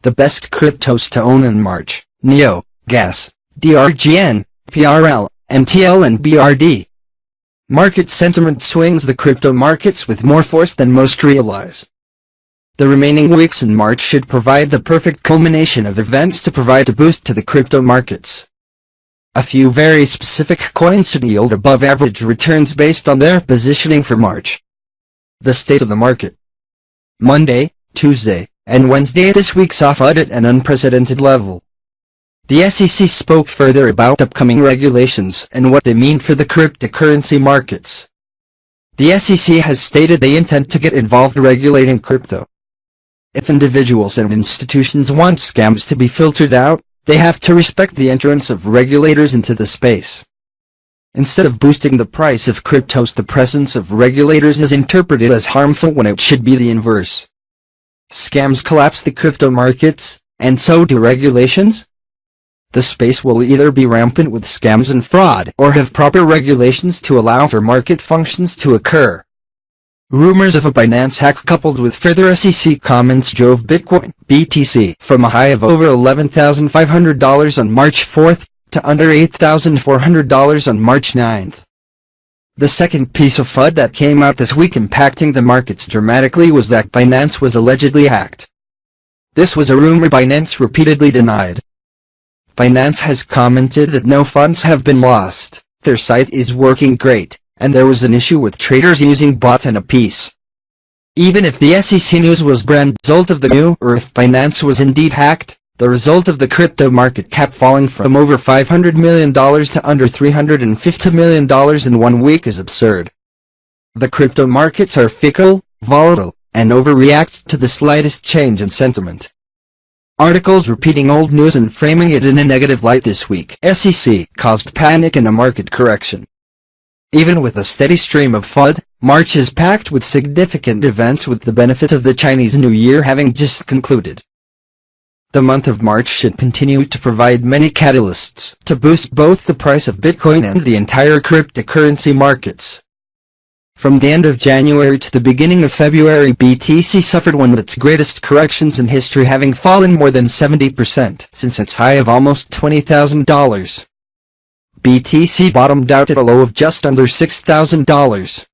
The best cryptos to own in March: NEO, Gas, DRGN, PRL, MTL and BRD. Market sentiment swings the crypto markets with more force than most realize. The remaining weeks in March should provide the perfect culmination of events to provide a boost to the crypto markets. A few very specific coins should yield above average returns based on their positioning for March. The state of the market. Monday, Tuesday, and Wednesday this week saw FUD at an unprecedented level. The SEC spoke further about upcoming regulations and what they mean for the cryptocurrency markets. The SEC has stated they intend to get involved regulating crypto. If individuals and institutions want scams to be filtered out, they have to respect the entrance of regulators into the space. Instead of boosting the price of cryptos, the presence of regulators is interpreted as harmful when it should be the inverse. Scams collapse the crypto markets, and so do regulations. The space will either be rampant with scams and fraud or have proper regulations to allow for market functions to occur. Rumors of a Binance hack coupled with further SEC comments drove Bitcoin, BTC, from a high of over $11,500 on March 4th to under $8,400 on March 9th. The second piece of FUD that came out this week impacting the markets dramatically was that Binance was allegedly hacked. This was a rumor Binance repeatedly denied. Binance has commented that no funds have been lost, their site is working great, and there was an issue with traders using bots and a piece. Even if the SEC news was brand result of the new, or if Binance was indeed hacked, the result of the crypto market cap falling from over $500 million to under $350 million in 1 week is absurd. The crypto markets are fickle, volatile, and overreact to the slightest change in sentiment. Articles repeating old news and framing it in a negative light this week, SEC, caused panic in a market correction. Even with a steady stream of FUD, March is packed with significant events with the benefit of the Chinese New Year having just concluded. The month of March should continue to provide many catalysts to boost both the price of Bitcoin and the entire cryptocurrency markets. From the end of January to the beginning of February, BTC suffered one of its greatest corrections in history, having fallen more than 70% since its high of almost $20,000. BTC bottomed out at a low of just under $6,000.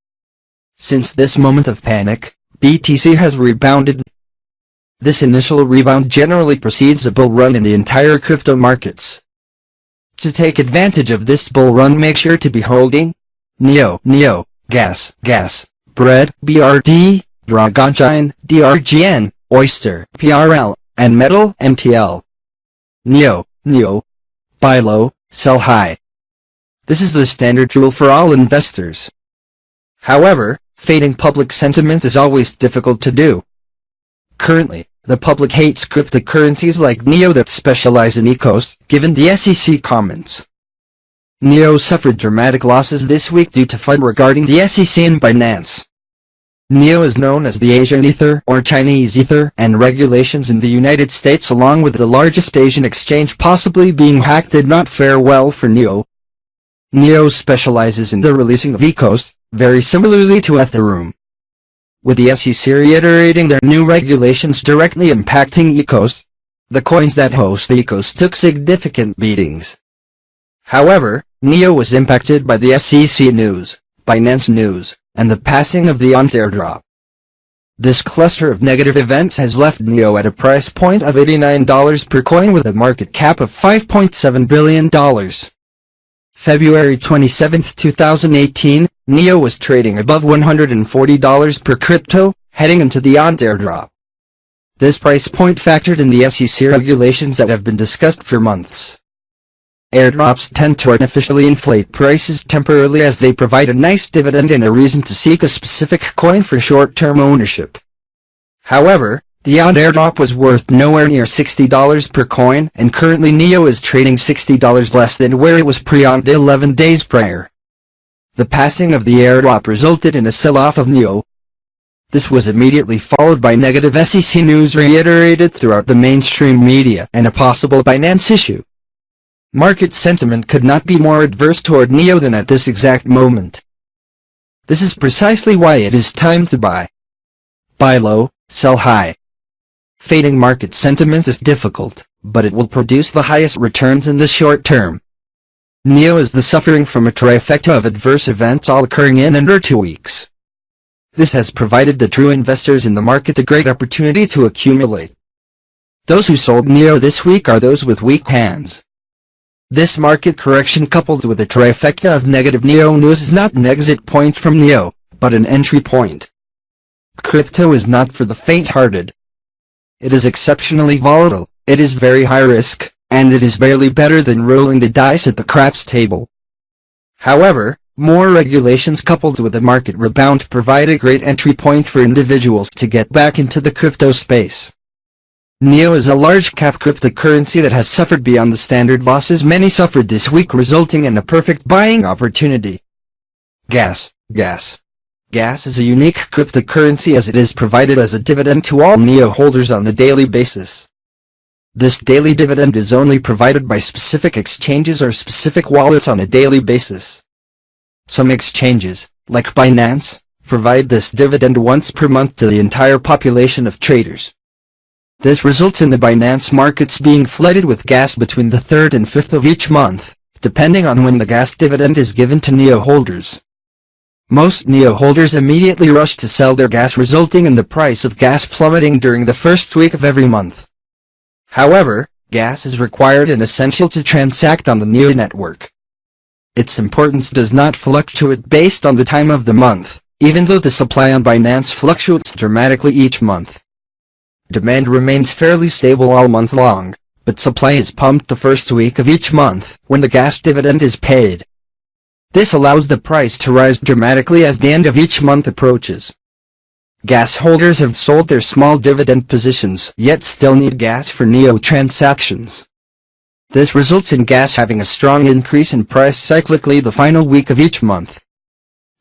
Since this moment of panic, BTC has rebounded. This initial rebound generally precedes a bull run in the entire crypto markets. To take advantage of this bull run, make sure to be holding NEO, Gas, BRD, BRD, DRGN, Oyster, PRL, and Metal, MTL. NEO. Buy low, sell high. This is the standard rule for all investors. However, fading public sentiment is always difficult to do. Currently, the public hates cryptocurrencies like NEO that specialize in ecos, given the SEC comments. NEO suffered dramatic losses this week due to FUD regarding the SEC and Binance. NEO is known as the Asian Ether or Chinese Ether, and regulations in the United States along with the largest Asian exchange possibly being hacked did not fare well for NEO. NEO specializes in the releasing of ecos, very similarly to Ethereum. With the SEC reiterating their new regulations directly impacting ecos, the coins that host the ecos took significant beatings. However, NEO was impacted by the SEC news, Binance news, and the passing of the airdrop. This cluster of negative events has left NEO at a price point of $89 per coin with a market cap of $5.7 billion. February 27, 2018, NEO was trading above $140 per crypto, heading into the airdrop. This price point factored in the SEC regulations that have been discussed for months. Airdrops tend to artificially inflate prices temporarily as they provide a nice dividend and a reason to seek a specific coin for short-term ownership. However, the airdrop was worth nowhere near $60 per coin, and currently NEO is trading $60 less than where it was pre-owned 11 days prior. The passing of the airdrop resulted in a sell-off of NEO. This was immediately followed by negative SEC news reiterated throughout the mainstream media and a possible Binance issue. Market sentiment could not be more adverse toward NEO than at this exact moment. This is precisely why it is time to buy low, sell high. Fading market sentiment is difficult, but it will produce the highest returns in the short term. NEO is suffering from a trifecta of adverse events all occurring in under 2 weeks. This has provided the true investors in the market a great opportunity to accumulate. Those who sold NEO this week are those with weak hands. This market correction coupled with a trifecta of negative NEO news is not an exit point from NEO, but an entry point. Crypto is not for the faint-hearted. It is exceptionally volatile, it is very high risk, and it is barely better than rolling the dice at the craps table. However, more regulations coupled with a market rebound provide a great entry point for individuals to get back into the crypto space. NEO is a large-cap cryptocurrency that has suffered beyond the standard losses many suffered this week, resulting in a perfect buying opportunity. Gas is a unique cryptocurrency as it is provided as a dividend to all NEO holders on a daily basis. This daily dividend is only provided by specific exchanges or specific wallets on a daily basis. Some exchanges, like Binance, provide this dividend once per month to the entire population of traders. This results in the Binance markets being flooded with gas between the 3rd and 5th of each month, depending on when the gas dividend is given to NEO holders. Most NEO holders immediately rush to sell their gas, resulting in the price of gas plummeting during the first week of every month. However, gas is required and essential to transact on the NEO network. Its importance does not fluctuate based on the time of the month, even though the supply on Binance fluctuates dramatically each month. Demand remains fairly stable all month long, but supply is pumped the first week of each month when the gas dividend is paid. This allows the price to rise dramatically as the end of each month approaches. Gas holders have sold their small dividend positions yet still need gas for NEO transactions. This results in gas having a strong increase in price cyclically the final week of each month.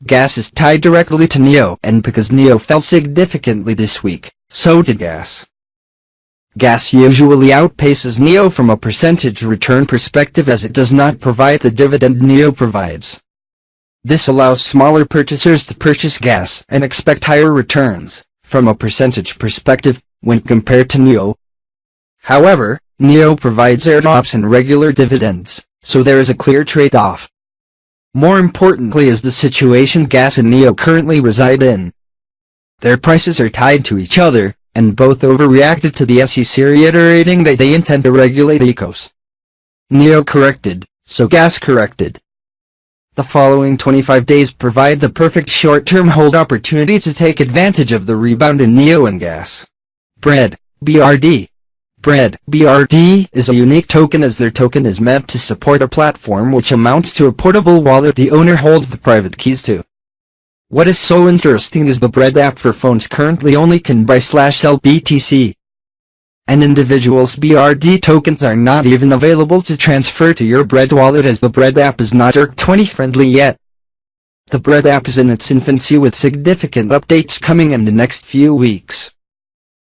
Gas is tied directly to NEO, and because NEO fell significantly this week, so did gas. Gas usually outpaces NEO from a percentage return perspective as it does not provide the dividend NEO provides. This allows smaller purchasers to purchase gas and expect higher returns, from a percentage perspective, when compared to NEO. However, NEO provides airdrops and regular dividends, so there is a clear trade-off. More importantly is the situation gas and NEO currently reside in. Their prices are tied to each other, and both overreacted to the SEC reiterating that they intend to regulate ECOs. NEO corrected, so gas corrected. The following 25 days provide the perfect short-term hold opportunity to take advantage of the rebound in NEO and gas. BRD is a unique token as their token is meant to support a platform which amounts to a portable wallet the owner holds the private keys to. What is so interesting is the BRD app for phones currently only can buy/sell BTC. And individuals' BRD tokens are not even available to transfer to your BRD wallet as the BRD app is not ERC20 friendly yet. The BRD app is in its infancy with significant updates coming in the next few weeks.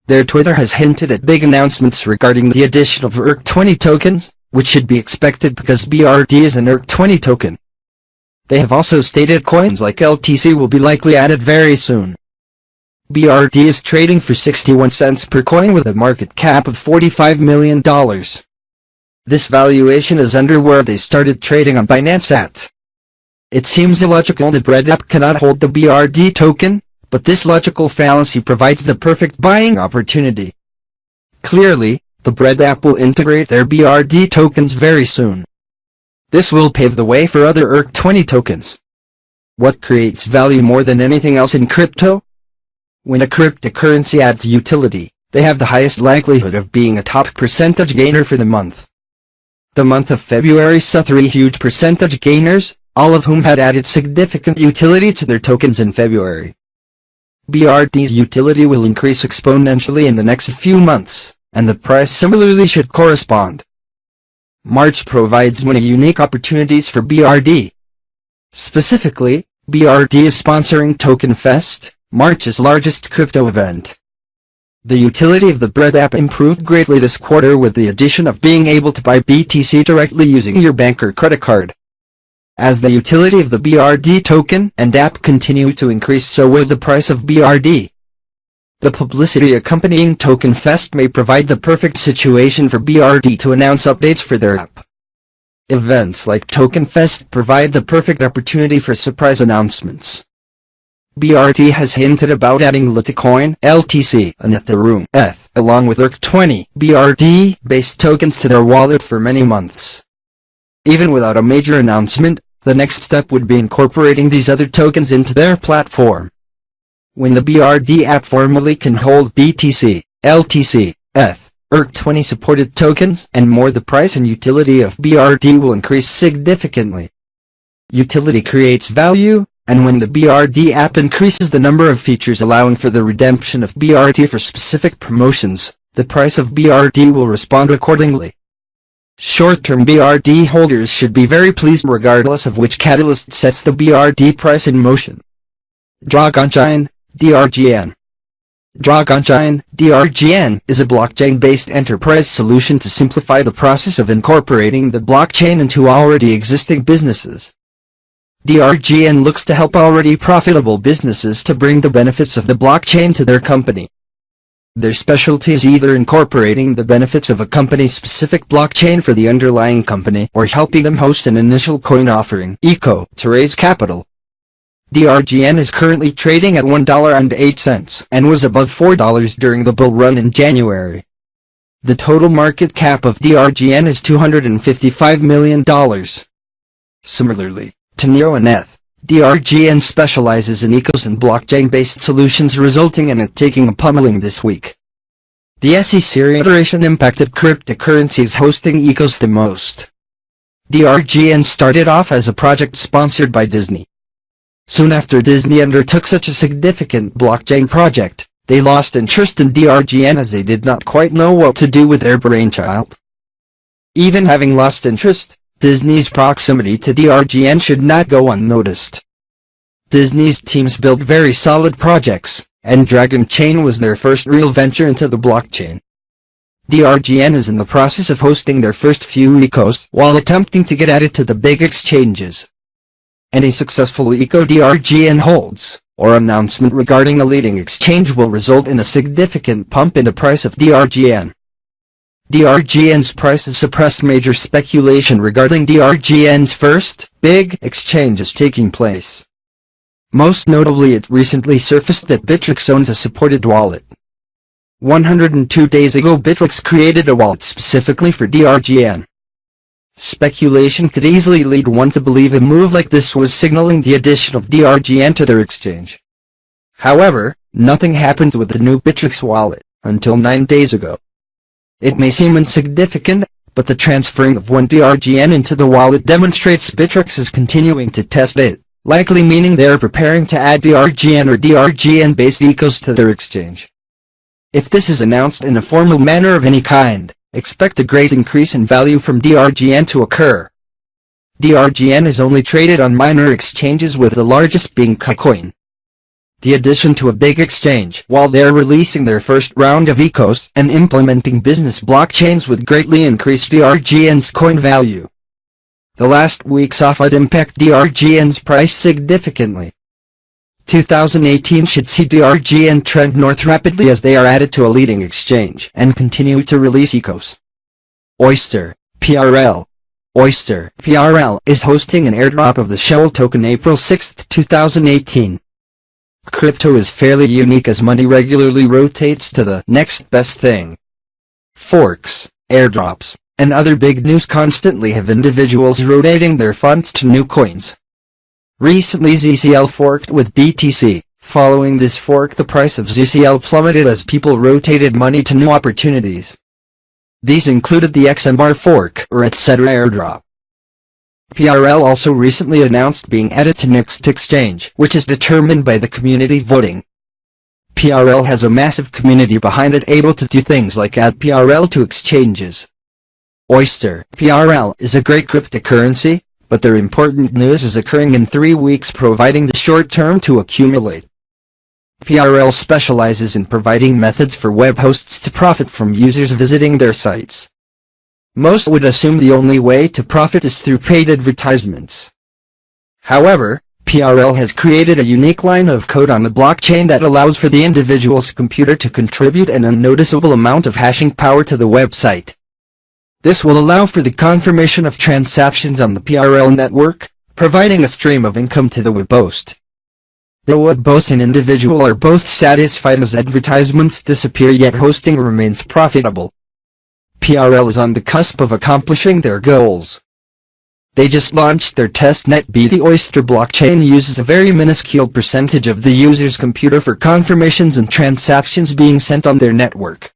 Their Twitter has hinted at big announcements regarding the addition of ERC20 tokens, which should be expected because BRD is an ERC20 token. They have also stated coins like LTC will be likely added very soon. BRD is trading for 61 cents per coin with a market cap of $45 million. This valuation is under where they started trading on Binance at. It seems illogical the BRD app cannot hold the BRD token, but this logical fallacy provides the perfect buying opportunity. Clearly, the BRD app will integrate their BRD tokens very soon. This will pave the way for other ERC20 tokens. What creates value more than anything else in crypto? When a cryptocurrency adds utility, they have the highest likelihood of being a top percentage gainer for the month. The month of February saw 3 huge percentage gainers, all of whom had added significant utility to their tokens in February. BRD's utility will increase exponentially in the next few months, and the price similarly should correspond. March provides many unique opportunities for BRD. Specifically, BRD is sponsoring Token Fest, March's largest crypto event. The utility of the BRD app improved greatly this quarter with the addition of being able to buy BTC directly using your bank or credit card. As the utility of the BRD token and app continue to increase, so will the price of BRD. The publicity accompanying Token Fest may provide the perfect situation for BRD to announce updates for their app. Events like Token Fest provide the perfect opportunity for surprise announcements. BRD has hinted about adding Litecoin, LTC, and Ethereum, ETH, along with ERC20, BRD-based tokens to their wallet for many months. Even without a major announcement, the next step would be incorporating these other tokens into their platform. When the BRD app formally can hold BTC, LTC, ETH, ERC20 supported tokens and more, the price and utility of BRD will increase significantly. Utility creates value, and when the BRD app increases the number of features allowing for the redemption of BRD for specific promotions, the price of BRD will respond accordingly. Short-term BRD holders should be very pleased regardless of which catalyst sets the BRD price in motion. DRGN, DRGN. DRGN, DRGN is a blockchain-based enterprise solution to simplify the process of incorporating the blockchain into already existing businesses. DRGN looks to help already profitable businesses to bring the benefits of the blockchain to their company. Their specialty is either incorporating the benefits of a company's specific blockchain for the underlying company or helping them host an initial coin offering, ECO, to raise capital. DRGN is currently trading at $1.08 and was above $4 during the bull run in January. The total market cap of DRGN is $255 million. Similarly to NEO and ETH, DRGN specializes in ECOs and blockchain-based solutions, resulting in it taking a pummeling this week. The SEC iteration impacted cryptocurrencies hosting ECOs the most. DRGN started off as a project sponsored by Disney. Soon after Disney undertook such a significant blockchain project, they lost interest in DRGN as they did not quite know what to do with their brainchild. Even having lost interest, Disney's proximity to DRGN should not go unnoticed. Disney's teams built very solid projects, and Dragon Chain was their first real venture into the blockchain. DRGN is in the process of hosting their first few ECOs while attempting to get added to the big exchanges. Any successful ECO DRGN holds, or announcement regarding a leading exchange, will result in a significant pump in the price of DRGN. DRGN's price has suppressed major speculation regarding DRGN's first big exchange is taking place. Most notably, it recently surfaced that Bittrex owns a supported wallet. 102 days ago, Bittrex created a wallet specifically for DRGN. Speculation could easily lead one to believe a move like this was signaling the addition of DRGN to their exchange. However, nothing happened with the new Bittrex wallet until 9 days ago. It may seem insignificant, but the transferring of one DRGN into the wallet demonstrates Bittrex is continuing to test it, likely meaning they are preparing to add DRGN or DRGN-based ECOs to their exchange. If this is announced in a formal manner of any kind, expect a great increase in value from DRGN to occur. DRGN is only traded on minor exchanges, with the largest being KuCoin. The addition to a big exchange while they are releasing their first round of ECOs and implementing business blockchains would greatly increase DRGN's coin value. The last week's off would impact DRGN's price significantly. 2018 should see DRGN trend north rapidly as they are added to a leading exchange and continue to release ECOs. Oyster, PRL. Oyster, PRL, is hosting an airdrop of the Shell token April 6, 2018. Crypto is fairly unique as money regularly rotates to the next best thing. Forks, airdrops, and other big news constantly have individuals rotating their funds to new coins. Recently, ZCL forked with BTC. Following this fork, the price of ZCL plummeted as people rotated money to new opportunities. These included the XMR fork or etc. airdrop. PRL also recently announced being added to next exchange, which is determined by the community voting. PRL has a massive community behind it, able to do things like add PRL to exchanges. Oyster, PRL, is a great cryptocurrency, but their important news is occurring in 3 weeks, providing the short term to accumulate. PRL specializes in providing methods for web hosts to profit from users visiting their sites. Most would assume the only way to profit is through paid advertisements. However, PRL has created a unique line of code on the blockchain that allows for the individual's computer to contribute an unnoticeable amount of hashing power to the website. This will allow for the confirmation of transactions on the PRL network, providing a stream of income to the web host. The web host and individual are both satisfied as advertisements disappear, yet hosting remains profitable. PRL is on the cusp of accomplishing their goals. They just launched their testnet B. The Oyster blockchain uses a very minuscule percentage of the user's computer for confirmations and transactions being sent on their network.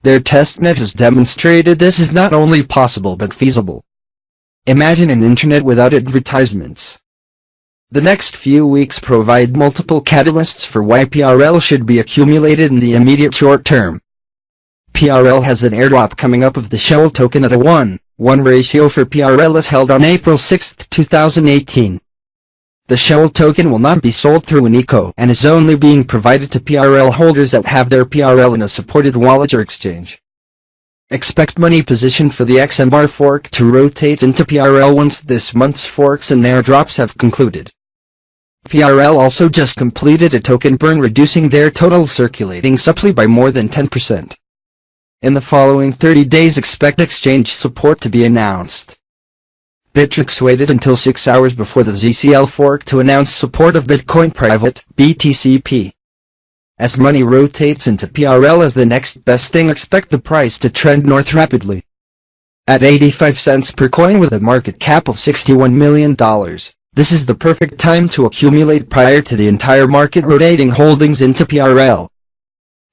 Their testnet has demonstrated this is not only possible but feasible. Imagine an internet without advertisements. The next few weeks provide multiple catalysts for why PRL should be accumulated in the immediate short term. PRL has an airdrop coming up of the Shell token at a 1:1 ratio for PRL is held on April 6, 2018. The Shell token will not be sold through an eco and is only being provided to PRL holders that have their PRL in a supported wallet or exchange. Expect money position for the XMR fork to rotate into PRL once this month's forks and airdrops have concluded. PRL also just completed a token burn, reducing their total circulating supply by more than 10%. In the following 30 days, expect exchange support to be announced. Bittrex waited until 6 hours before the ZCL fork to announce support of Bitcoin Private, BTCP. As money rotates into PRL as the next best thing, expect the price to trend north rapidly. At 85 cents per coin with a market cap of $61 million, this is the perfect time to accumulate prior to the entire market rotating holdings into PRL.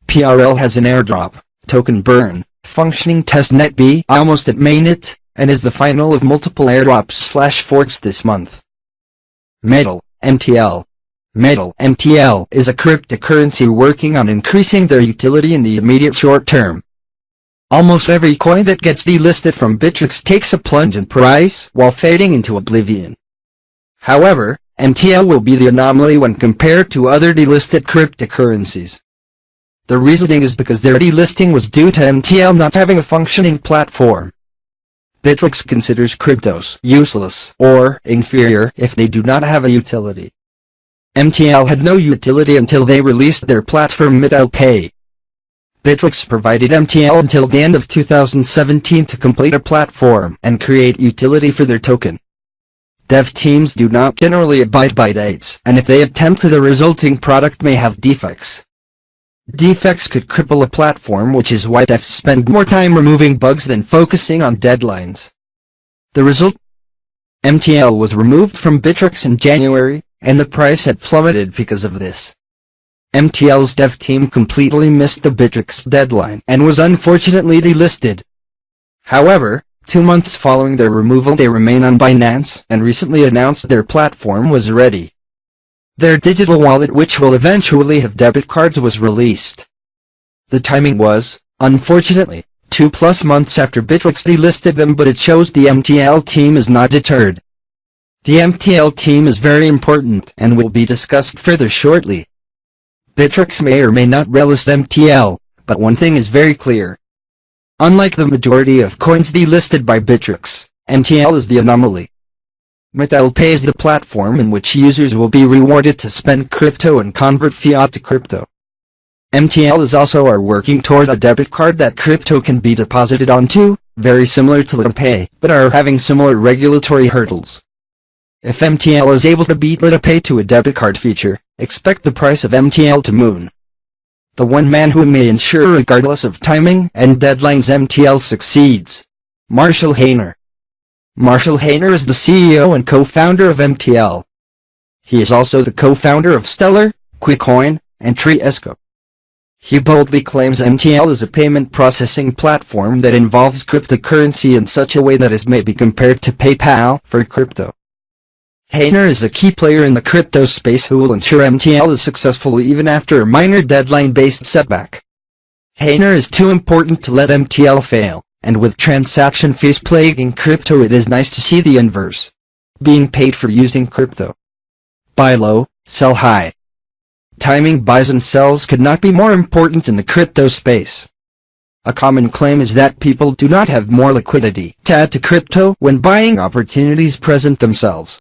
PRL has an airdrop, token burn, functioning testnet B almost at mainnet, and is the final of multiple airdrops/forks this month. Metal, MTL. Metal, MTL, is a cryptocurrency working on increasing their utility in the immediate short term. Almost every coin that gets delisted from Bittrex takes a plunge in price while fading into oblivion. However, MTL will be the anomaly when compared to other delisted cryptocurrencies. The reasoning is because their delisting was due to MTL not having a functioning platform. Bittrex considers cryptos useless or inferior if they do not have a utility. MTL had no utility until they released their platform MTL Pay. Bittrex provided MTL until the end of 2017 to complete a platform and create utility for their token. Dev teams do not generally abide by dates, and if they attempt to, the resulting product may have defects. Defects could cripple a platform, which is why devs spend more time removing bugs than focusing on deadlines. The result? MTL was removed from Bittrex in January, and the price had plummeted because of this. MTL's dev team completely missed the Bittrex deadline and was unfortunately delisted. However, 2 months following their removal, they remain on Binance and recently announced their platform was ready. Their digital wallet, which will eventually have debit cards, was released. The timing was, unfortunately, 2+ months after Bittrex delisted them, but it shows the MTL team is not deterred. The MTL team is very important and will be discussed further shortly. Bittrex may or may not relist MTL, but one thing is very clear. Unlike the majority of coins delisted by Bittrex, MTL is the anomaly. MTL Pay is the platform in which users will be rewarded to spend crypto and convert fiat to crypto. MTL is also working toward a debit card that crypto can be deposited onto, very similar to LitaPay, but are having similar regulatory hurdles. If MTL is able to beat LitaPay to a debit card feature, expect the price of MTL to moon. The one man who may ensure regardless of timing and deadlines MTL succeeds. Marshall Hayner. Marshall Hayner is the CEO and co-founder of MTL. He is also the co-founder of Stellar, QuickCoin, and Triesco. He boldly claims MTL is a payment processing platform that involves cryptocurrency in such a way that it may be compared to PayPal for crypto. Hayner is a key player in the crypto space who will ensure MTL is successful even after a minor deadline-based setback. Hayner is too important to let MTL fail, and with transaction fees plaguing crypto, it is nice to see the inverse. Being paid for using crypto. Buy low, sell high. Timing buys and sells could not be more important in the crypto space. A common claim is that people do not have more liquidity to add to crypto when buying opportunities present themselves.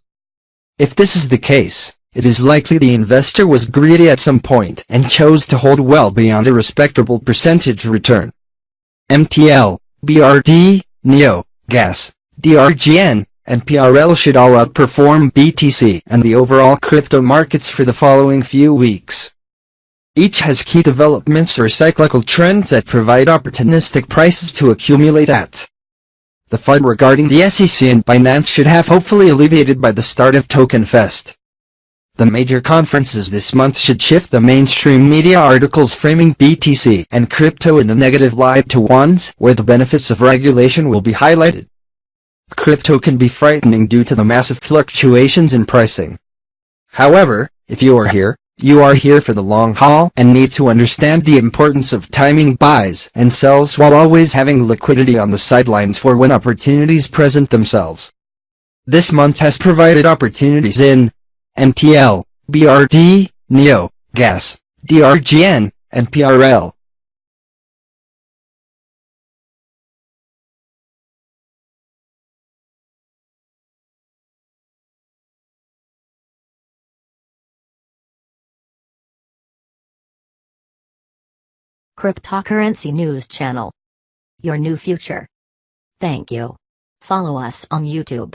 If this is the case, it is likely the investor was greedy at some point and chose to hold well beyond a respectable percentage return. MTL, BRD, NEO, Gas, DRGN, and PRL should all outperform BTC and the overall crypto markets for the following few weeks. Each has key developments or cyclical trends that provide opportunistic prices to accumulate at. The FUD regarding the SEC and Binance should have hopefully alleviated by the start of Token Fest. The major conferences this month should shift the mainstream media articles framing BTC and crypto in a negative light to ones where the benefits of regulation will be highlighted. Crypto can be frightening due to the massive fluctuations in pricing. However, if you are here for the long haul and need to understand the importance of timing buys and sells while always having liquidity on the sidelines for when opportunities present themselves. This month has provided opportunities in MTL, BRD, NEO, Gas, DRGN, and PRL. Cryptocurrency News Channel. Your new future. Thank you. Follow us on YouTube.